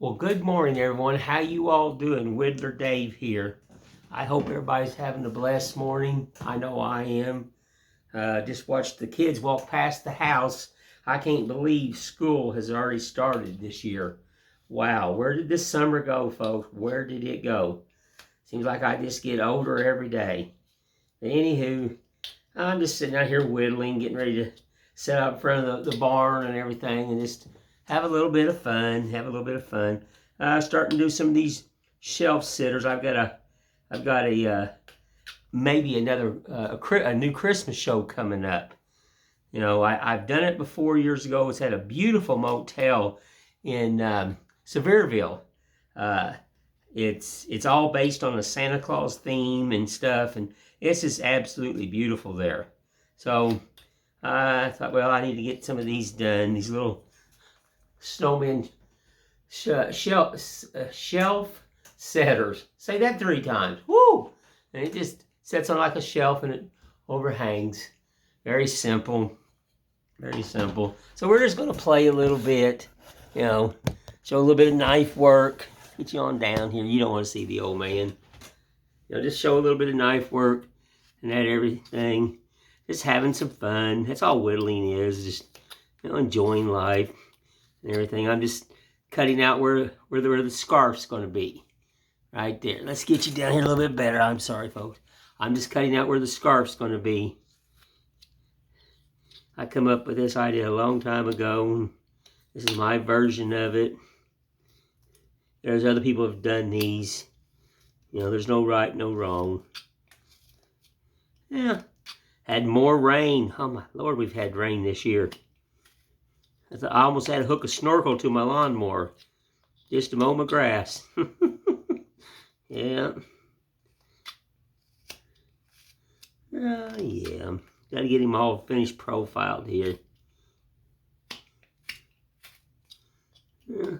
Well, good morning, everyone. How you all doing? Whittler Dave here. I hope everybody's having a blessed morning. I know I am. Just watched the kids walk past the house. I can't believe school has already started this year. Wow, where did this summer go, folks? Where did it go? Seems like I just get older every day. But anywho, I'm just sitting out here whittling, getting ready to set up in front of the barn and everything, and just have a little bit of fun. Starting to do some of these shelf sitters. I've got a maybe another a new Christmas show coming up. You know, I've done it before years ago. It's at a beautiful motel in Sevierville. Uh, it's all based on a Santa Claus theme and stuff, and it's just absolutely beautiful there. So I thought, well, I need to get some of these done. These little snowman shelf setters. Say that 3 times. Woo! And it just sits on like a shelf and it overhangs. Very simple. Very simple. So we're just going to play a little bit, you know, show a little bit of knife work. Get you on down here. You don't want to see the old man. You know, just show a little bit of knife work and that everything. Just having some fun. That's all whittling is. Just, you know, enjoying life and everything. I'm just cutting out where the scarf's going to be. Right there. Let's get you down here a little bit better. I'm sorry, folks. I'm just cutting out where the scarf's going to be. I come up with this idea a long time ago. This is my version of it. There's other people who have done these. You know, there's no right, no wrong. Yeah. Had more rain. Oh my Lord, we've had rain this year. I almost had to hook a snorkel to my lawnmower just to mow my grass. Yeah. Yeah. Got to get him all finished profiled here. Yeah.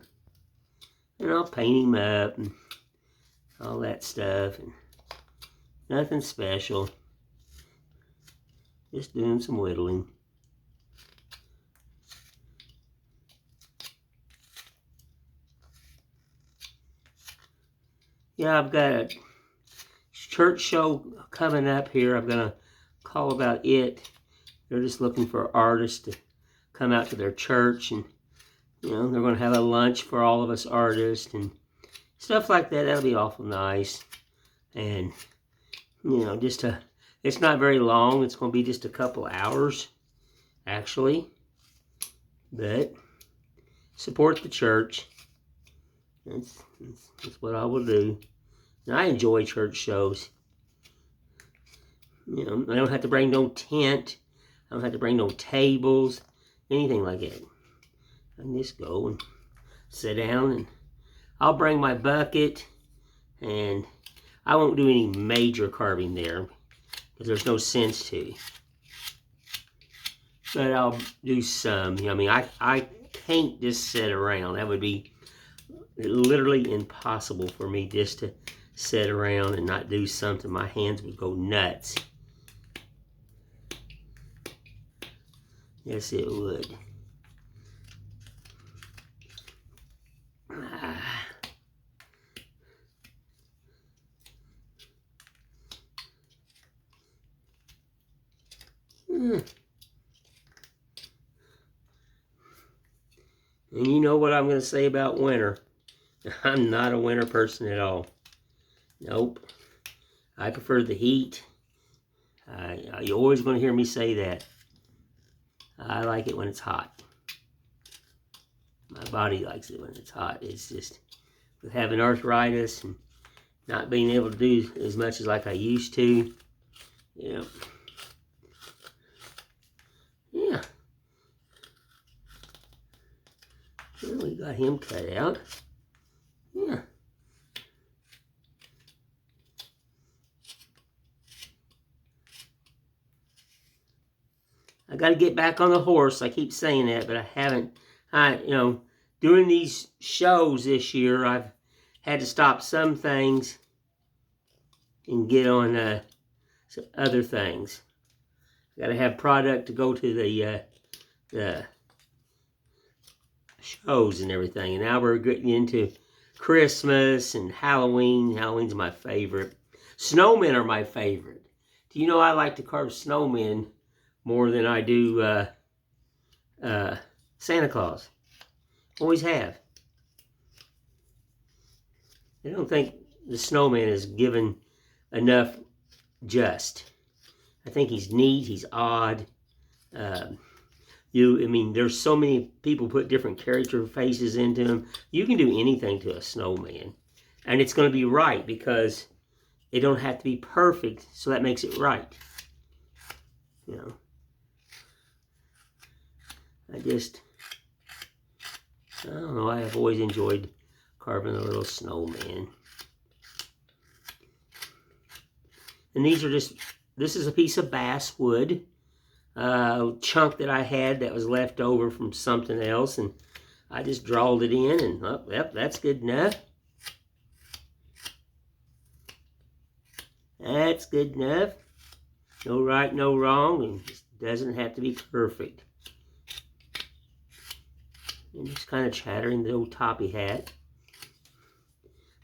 And I'll paint him up and all that stuff. And nothing special. Just doing some whittling. Yeah, I've got a church show coming up here. I'm going to call about it. They're just looking for artists to come out to their church, and you know, they're going to have a lunch for all of us artists and stuff like that. That'll be awful nice. And you know, it's not very long. It's going to be just a couple hours, actually. But support the church. That's what I will do. And I enjoy church shows. You know, I don't have to bring no tent. I don't have to bring no tables, anything like that. I can just go and sit down, and I'll bring my bucket, and I won't do any major carving there because there's no sense to. But I'll do some. You know, I mean, I can't just sit around. That would be literally impossible for me just to sit around and not do something. My hands would go nuts. Yes, it would. And you know what I'm going to say about winter. I'm not a winter person at all. Nope. I prefer the heat. You're always going to hear me say that. I like it when it's hot. My body likes it when it's hot. It's just with having arthritis and not being able to do as much as like I used to. Yeah. Yeah. Well, we got him cut out. Yeah. I got to get back on the horse. I keep saying that, but I haven't. You know, doing these shows this year, I've had to stop some things and get on some other things. Got to have product to go to the shows and everything. And now we're getting into Christmas and Halloween. Halloween's my favorite. Snowmen are my favorite. Do you know I like to carve snowmen more than I do Santa Claus? Always have. I don't think the snowman is given enough just. I think he's neat, he's odd. I mean, there's so many people put different character faces into him. You can do anything to a snowman. And it's going to be right because it don't have to be perfect, so that makes it right. You know. I don't know, I have always enjoyed carving a little snowman. And these are just, this is a piece of basswood, chunk that I had that was left over from something else, and I just drawled it in, and oh, yep, that's good enough. That's good enough. No right, no wrong, and it doesn't have to be perfect. And just kind of chattering the old toppy hat.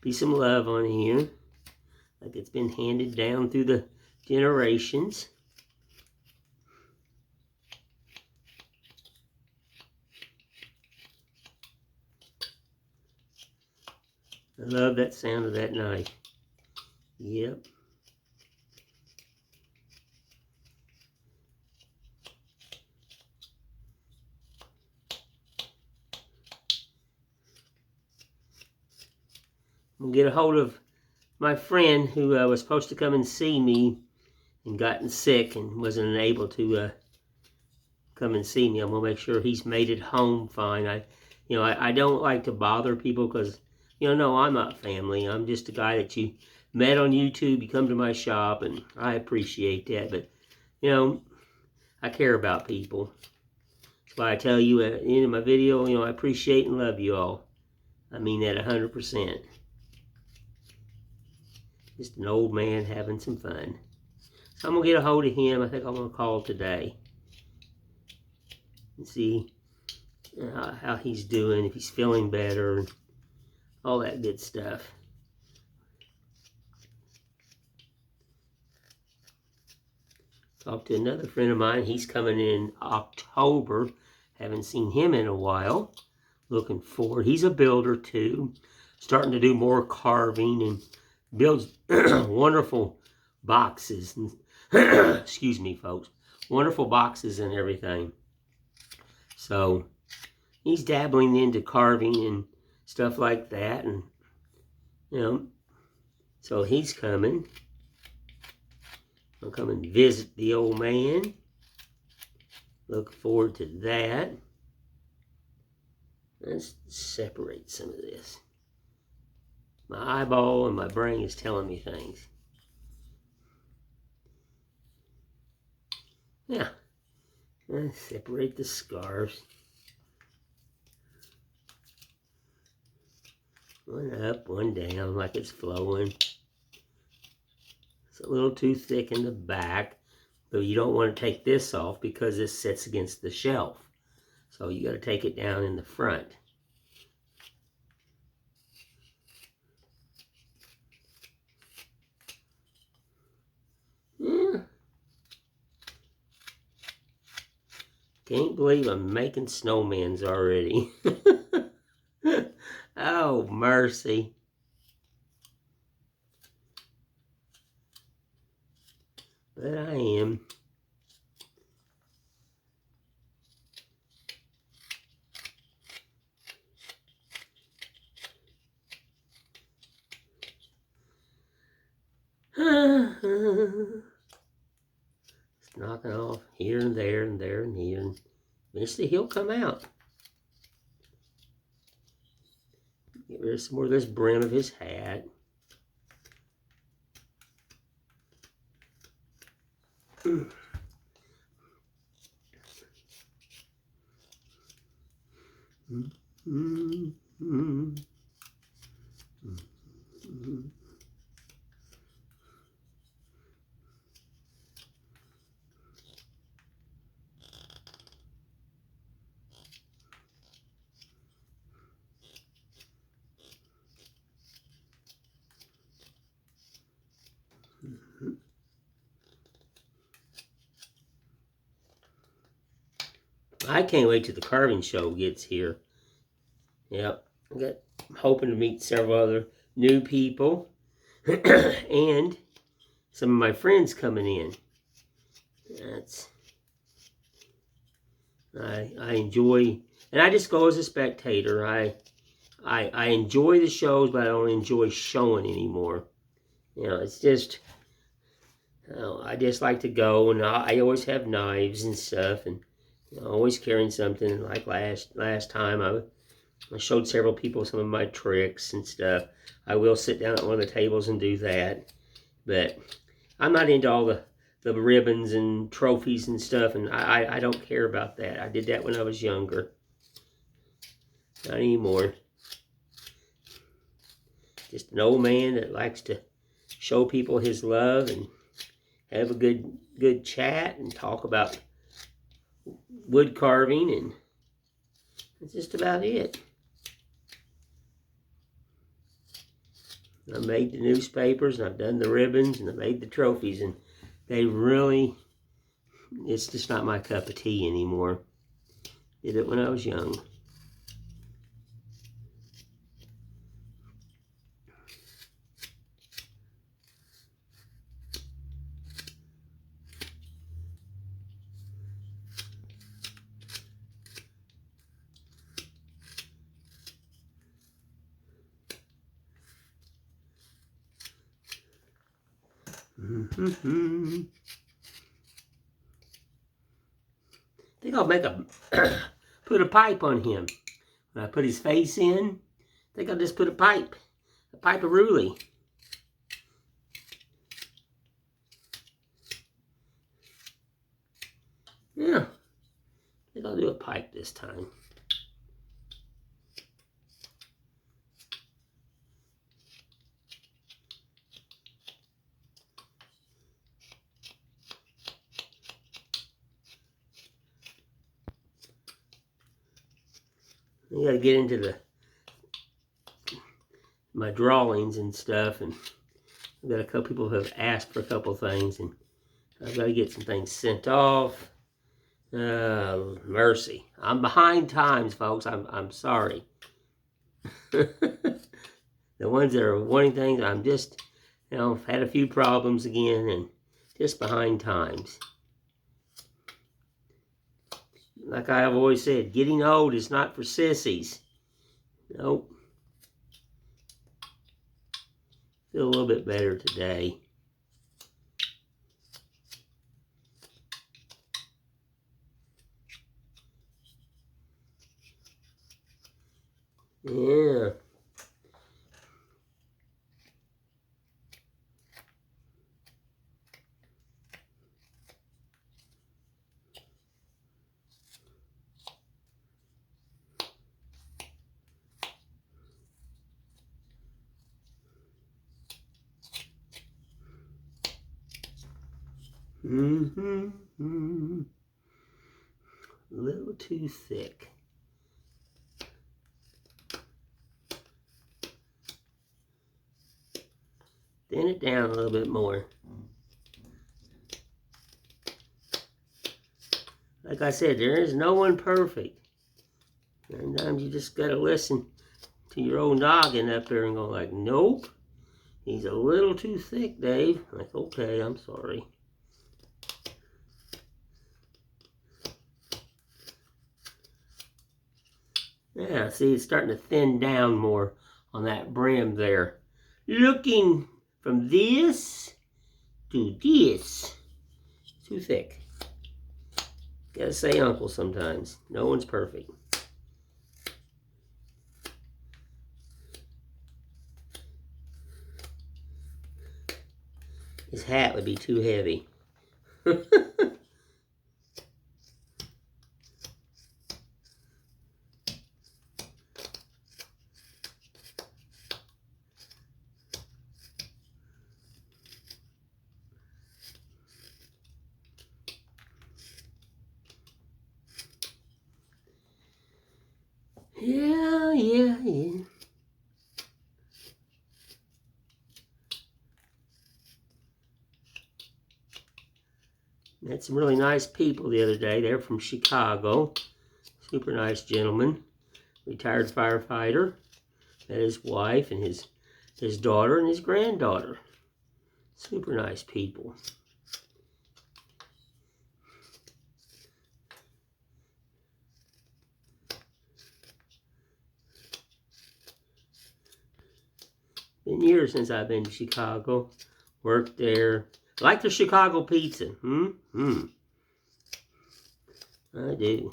Be some love on here, like it's been handed down through the generations. I love that sound of that knife. Yep. I'm gonna get a hold of my friend who was supposed to come and see me and gotten sick and wasn't able to come and see me. I'm gonna make sure he's made it home fine. I don't like to bother people because, no, I'm not family. I'm just a guy that you met on YouTube. You come to my shop, and I appreciate that. But, I care about people. That's why I tell you at the end of my video, I appreciate and love you all. I mean that 100%. Just an old man having some fun. So I'm going to get a hold of him. I think I'm going to call today and see how he's doing, if he's feeling better, and all that good stuff. Talked to another friend of mine. He's coming in October. Haven't seen him in a while. Looking forward. He's a builder too. Starting to do more carving and builds wonderful boxes. Excuse me, folks. Wonderful boxes and everything. So he's dabbling into carving and stuff like that. And, so he's coming. I'll come and visit the old man. Look forward to that. Let's separate some of this. My eyeball and my brain is telling me things. Yeah. Let's separate the scarves. One up, one down, like it's flowing. It's a little too thick in the back, but you don't want to take this off because this sits against the shelf. So you got to take it down in the front. Yeah. Can't believe I'm making snowmans already. Oh, mercy. But I am. It's knocking off here and there and there and here. And eventually he'll come out. Get rid of some more of this brim of his hat. I can't wait till the carving show gets here. Yep, I'm hoping to meet several other new people and some of my friends coming in. I enjoy, and I just go as a spectator. I enjoy the shows, but I don't enjoy showing anymore. You know, it's just, I just like to go, and I always have knives and stuff, and always carrying something. Like last time, I showed several people some of my tricks and stuff. I will sit down at one of the tables and do that, but I'm not into all the ribbons and trophies and stuff, and I don't care about that. I did that when I was younger. Not anymore. Just an old man that likes to show people his love and have a good chat and talk about wood carving, and that's just about it. I made the newspapers, and I've done the ribbons, and I made the trophies, and they really, it's just not my cup of tea anymore. Did it when I was young. I think I'll make put a pipe on him. When I put his face in, I think I'll just put a pipe of Ruly. Yeah, I think I'll do a pipe this time. I gotta get into my drawings and stuff, and I've got a couple people who have asked for a couple things, and I've got to get some things sent off. Mercy. I'm behind times, folks. I'm sorry. The ones that are wanting things, I'm just, had a few problems again, and just behind times. Like I've always said, getting old is not for sissies. Nope. Feel a little bit better today. Yeah. A little too thick. Thin it down a little bit more. Like I said, there is no one perfect. Sometimes you just gotta listen to your old noggin up there and go like, nope, he's a little too thick, Dave. Like, okay, I'm sorry. Yeah, see, it's starting to thin down more on that brim there. Looking from this to this. Too thick. Gotta say uncle sometimes. No one's perfect. His hat would be too heavy. Yeah. Met some really nice people the other day. They're from Chicago. Super nice gentleman. Retired firefighter. Met his wife and his daughter and his granddaughter. Super nice people. Been years since I've been to Chicago. Worked there. Like the Chicago pizza. I do.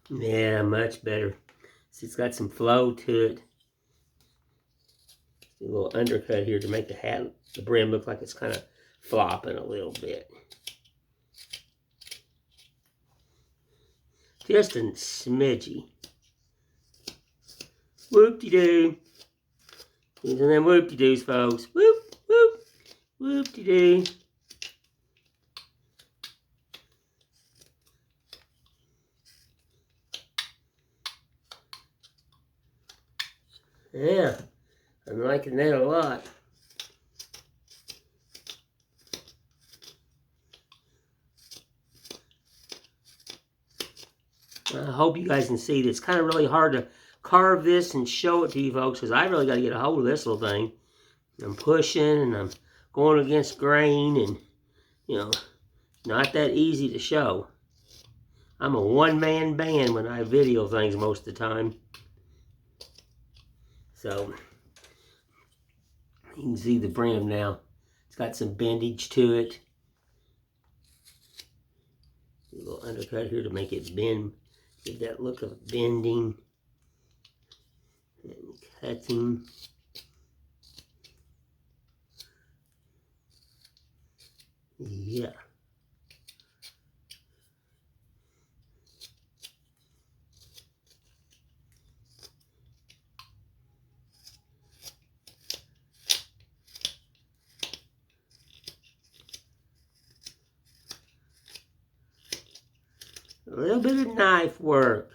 Yeah, much better. See, it's got some flow to it. A little undercut here to make the brim look like it's kind of flopping a little bit. Just a smidgy. Whoop-de-doo. These are them whoop-de-doos, folks. Whoop, whoop, whoop-de-doo. Yeah, I'm liking that a lot. I hope you guys can see that it's kind of really hard to carve this and show it to you folks, because I really got to get a hold of this little thing. I'm pushing and I'm going against grain, and you know, not that easy to show. I'm a one-man band when I video things most of the time. So, you can see the brim now. It's got some bendage to it. A little undercut here to make it bend. Give that look of bending and cutting. Yeah. A little bit of knife work.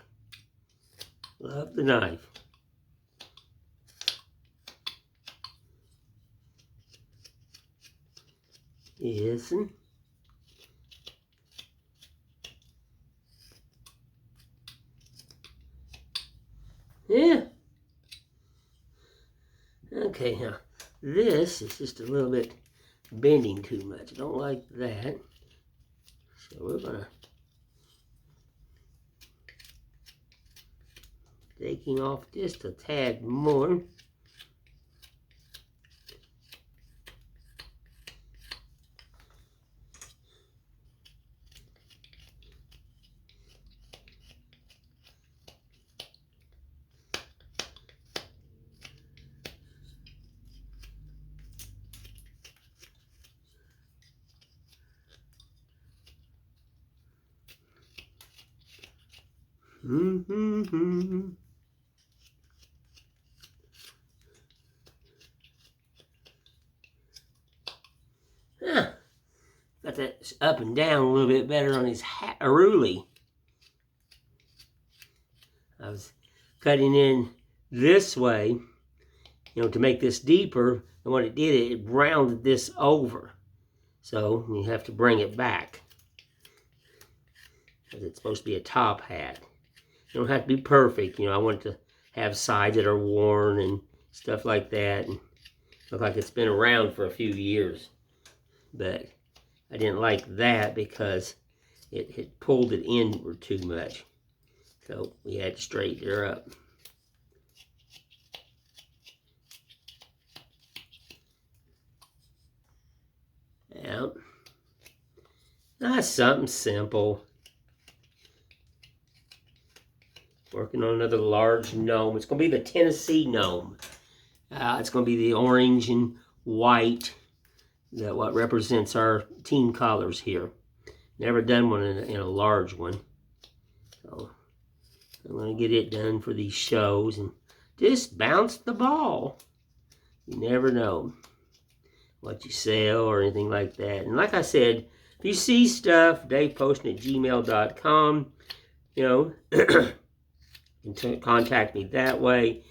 Love the knife. Yes. Yeah. Okay, now this is just a little bit bending too much. I don't like that. So we're gonna taking off just a tad more. Got that up and down a little bit better on his Aruli. I was cutting in this way, to make this deeper, and what it did, it rounded this over. So you have to bring it back, because it's supposed to be a top hat. You don't have to be perfect. I want to have sides that are worn and stuff like that, and look like it's been around for a few years. But I didn't like that because it had pulled it inward too much. So we had to straighten her up. Out. That's something simple. Working on another large gnome. It's going to be the Tennessee gnome. It's going to be the orange and white, that what represents our team colors here. Never done one in a large one. So I'm going to get it done for these shows and just bounce the ball. You never know what you sell or anything like that. And like I said, If you see stuff, daveposton@gmail.com, you know, you can contact me that way.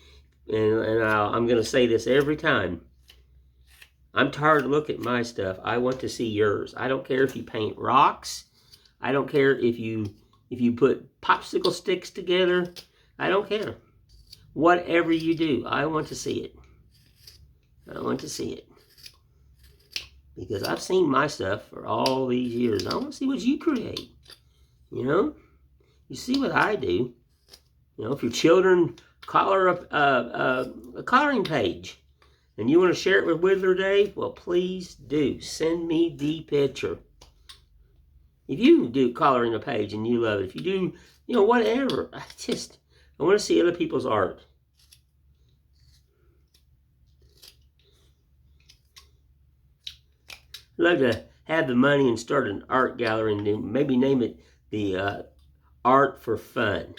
And I'm going to say this every time. I'm tired of looking at my stuff. I want to see yours. I don't care if you paint rocks. I don't care if you put popsicle sticks together. I don't care. Whatever you do, I want to see it. I want to see it. Because I've seen my stuff for all these years. I want to see what you create. You know? You see what I do. You know, if your children color a coloring page and you want to share it with Whittler Dave, well, please do. Send me the picture. If you do coloring a page and you love it, if you do, you know, whatever, I want to see other people's art. I'd love to have the money and start an art gallery and maybe name it the Art for Fun.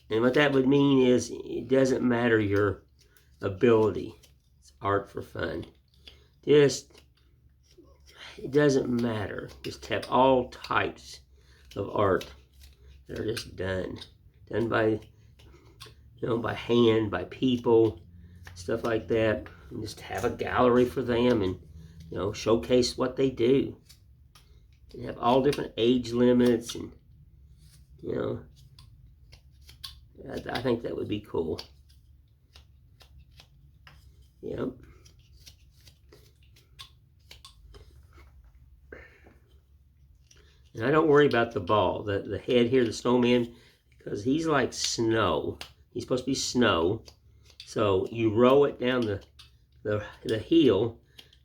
And what that would mean is it doesn't matter your ability. It's art for fun. It doesn't matter. Just have all types of art that are just done by, you know, by hand, by people, stuff like that. And just have a gallery for them and, you know, showcase what they do. And have all different age limits and, you know, I think that would be cool. Yep. And I don't worry about the ball, the head here, the snowman, because he's like snow. He's supposed to be snow. So you roll it down the heel,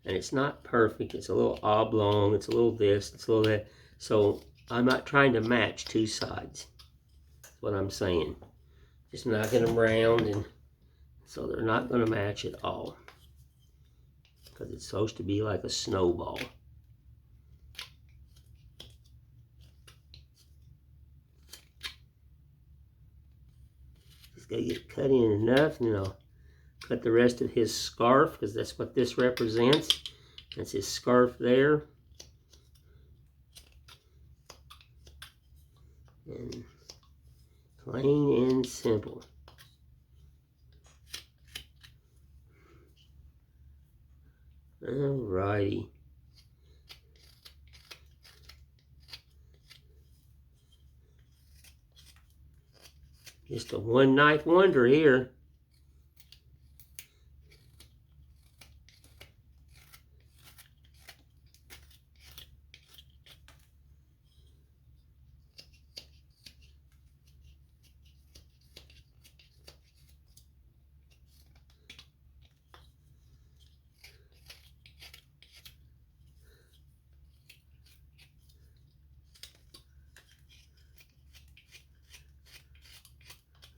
and it's not perfect. It's a little oblong. It's a little this. It's a little that. So I'm not trying to match two sides. That's what I'm saying. Just knocking them around, and so they're not going to match at all. Because it's supposed to be like a snowball. Just got to get cut in enough, and then I'll cut the rest of his scarf, because that's what this represents. That's his scarf there. And plain and simple. Alrighty. Just a one knife wonder here.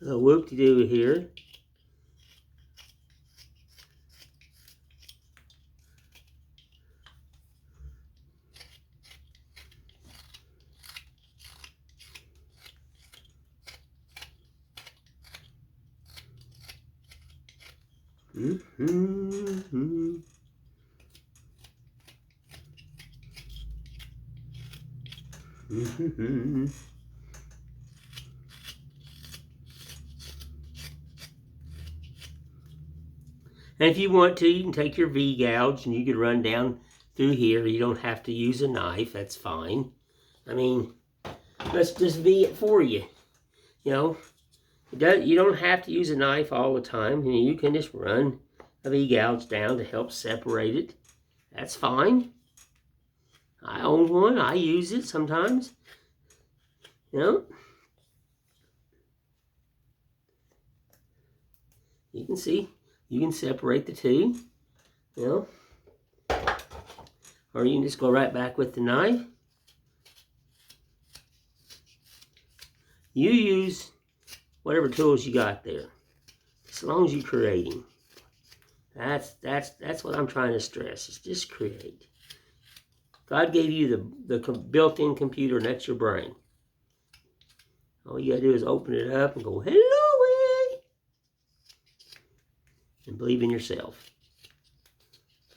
A whoop-de-doo here. Mm-hmm. Mm-hmm. And if you want to, you can take your V-gouge and you can run down through here. You don't have to use a knife. That's fine. I mean, let's just V it for you. You know, you don't have to use a knife all the time. You can just run a V-gouge down to help separate it. That's fine. I own one. I use it sometimes. You know, you can see. You can separate the two, you know, or you can just go right back with the knife. You use whatever tools you got there, as long as you're creating. That's what I'm trying to stress. Is just create. God gave you the built-in computer, and that's your brain. All you gotta do is open it up and go, hello, and believe in yourself.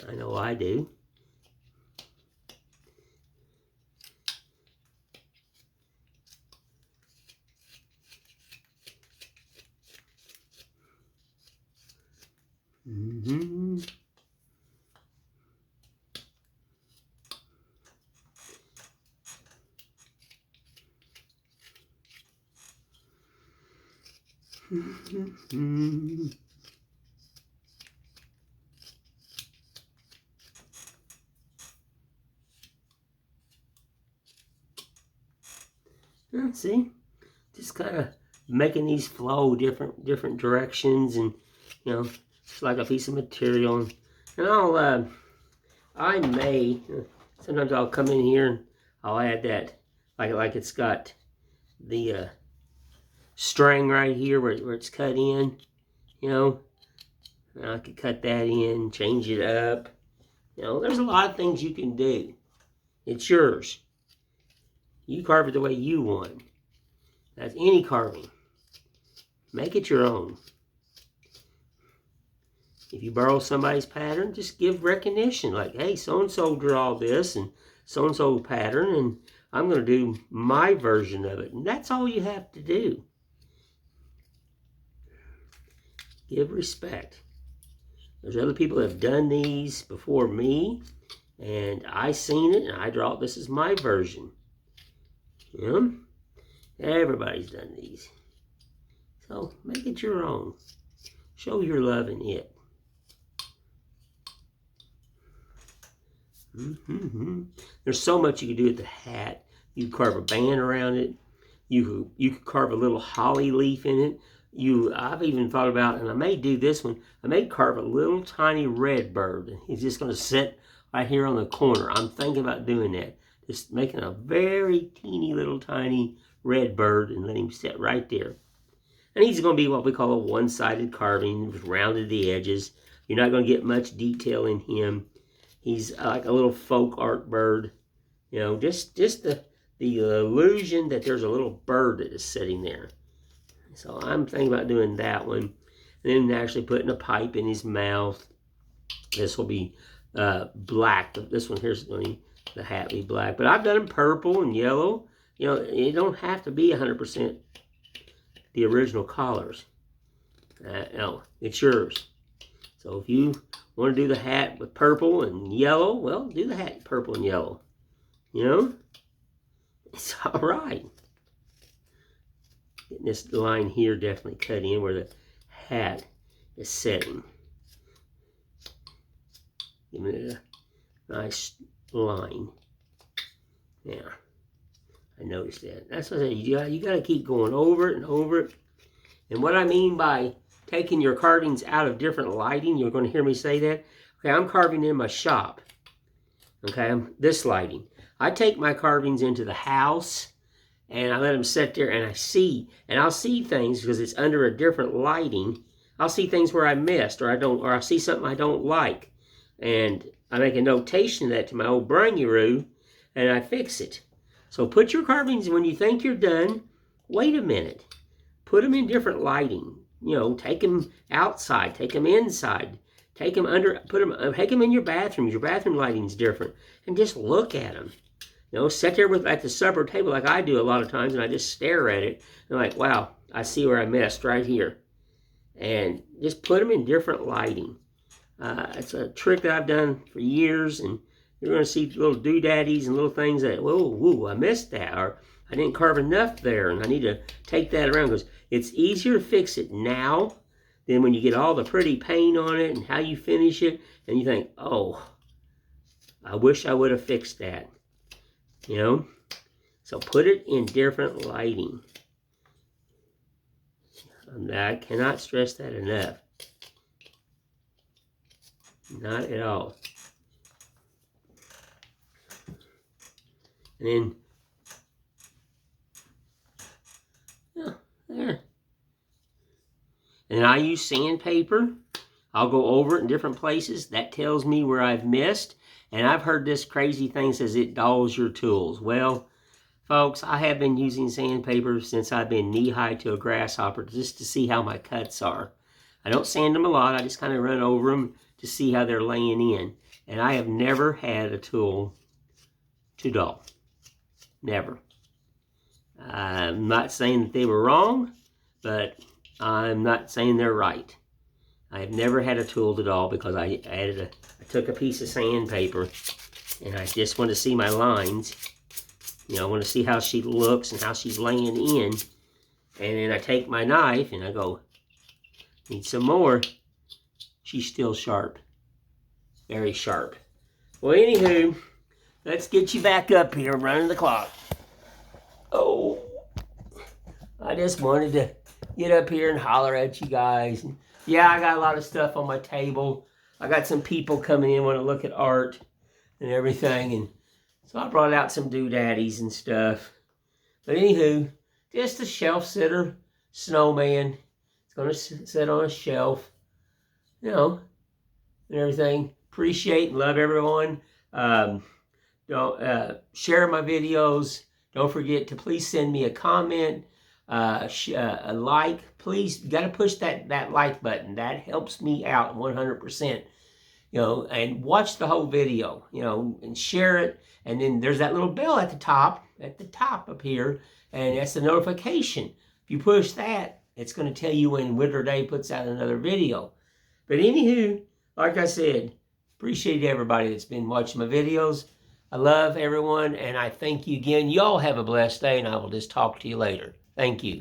I know I do. Mm-hmm. Mm-hmm. See, just kind of making these flow different directions, and it's like a piece of material. And I may sometimes I'll come in here and I'll add that like it's got the string right here where it's cut in, and I could cut that in, change it up. There's a lot of things you can do. It's yours. You carve it the way you want. That's any carving. Make it your own. If you borrow somebody's pattern, just give recognition. Like, hey, so-and-so drew all this and so-and-so pattern, and I'm going to do my version of it. And that's all you have to do. Give respect. There's other people that have done these before me, and I seen it, and I draw it. This is my version. Everybody's done these. So make it your own. Show your love in it. There's so much you can do with the hat. You can carve a band around it. You could carve a little holly leaf in it. I've even thought about, and I may do this one, I may carve a little tiny red bird. He's just going to sit right here on the corner. I'm thinking about doing that. Just making a very teeny little tiny red bird and let him sit right there. And he's going to be what we call a one-sided carving with rounded the edges. You're not going to get much detail in him. He's like a little folk art bird. Just the illusion that there's a little bird that is sitting there. So I'm thinking about doing that one. And then actually putting a pipe in his mouth. This will be black. This one here's going to be, the hat be black. But I've done them purple and yellow. It don't have to be 100% the original colors. No, it's yours. So if you want to do the hat with purple and yellow, well, do the hat purple and yellow. It's all right. Getting this line here definitely cut in where the hat is setting. Giving it a nice line. Yeah, I noticed that. That's what I said. You got to keep going over it and over it. And what I mean by taking your carvings out of different lighting, you're going to hear me say that. Okay, I'm carving in my shop. Okay, this lighting. I take my carvings into the house and I let them sit there, and I'll see things because it's under a different lighting. I'll see things where I missed, or I see something I don't like, and I make a notation of that to my old brainy-roo, and I fix it. So put your carvings, when you think you're done, wait a minute. Put them in different lighting. Take them outside, take them inside, take them take them in your bathroom. Your bathroom lighting's different, and just look at them. Sit there at the supper table like I do a lot of times, and I just stare at it. And I'm like, wow, I see where I missed right here. And just put them in different lighting. It's a trick that I've done for years, and you're going to see little doodaddies and little things that, whoa, I missed that, or I didn't carve enough there, and I need to take that around, because it's easier to fix it now than when you get all the pretty paint on it and how you finish it, and you think, oh, I wish I would have fixed that. So put it in different lighting. I cannot stress that enough. Not at all. And then, there. And I use sandpaper. I'll go over it in different places. That tells me where I've missed. And I've heard this crazy thing says it dulls your tools. Well, folks, I have been using sandpaper since I've been knee-high to a grasshopper just to see how my cuts are. I don't sand them a lot. I just kind of run over them to see how they're laying in. And I have never had a tool too dull. Never. I'm not saying that they were wrong, but I'm not saying they're right. I have never had a tool at all because I took a piece of sandpaper and I just want to see my lines. You know, I want to see how she looks and how she's laying in. And then I take my knife and I go, need some more. She's still sharp. Very sharp. Well, anywho, let's get you back up here running the clock. Oh, I just wanted to get up here and holler at you guys. Yeah, I got a lot of stuff on my table. I got some people coming in want to look at art and everything, and so I brought out some doodaddies and stuff. But anywho, just a shelf sitter snowman. It's going to sit on a shelf, you know, and everything. Appreciate and love everyone. Don't share my videos. Don't forget to please send me a comment, a like. Please, you got to push that like button. That helps me out 100%. You know, and watch the whole video, you know, and share it. And then there's that little bell at the top up here, and that's the notification. If you push that, it's going to tell you when Whittler Dave puts out another video. But anywho, like I said, appreciate everybody that's been watching my videos. I love everyone, and I thank you again. Y'all have a blessed day, and I will just talk to you later. Thank you.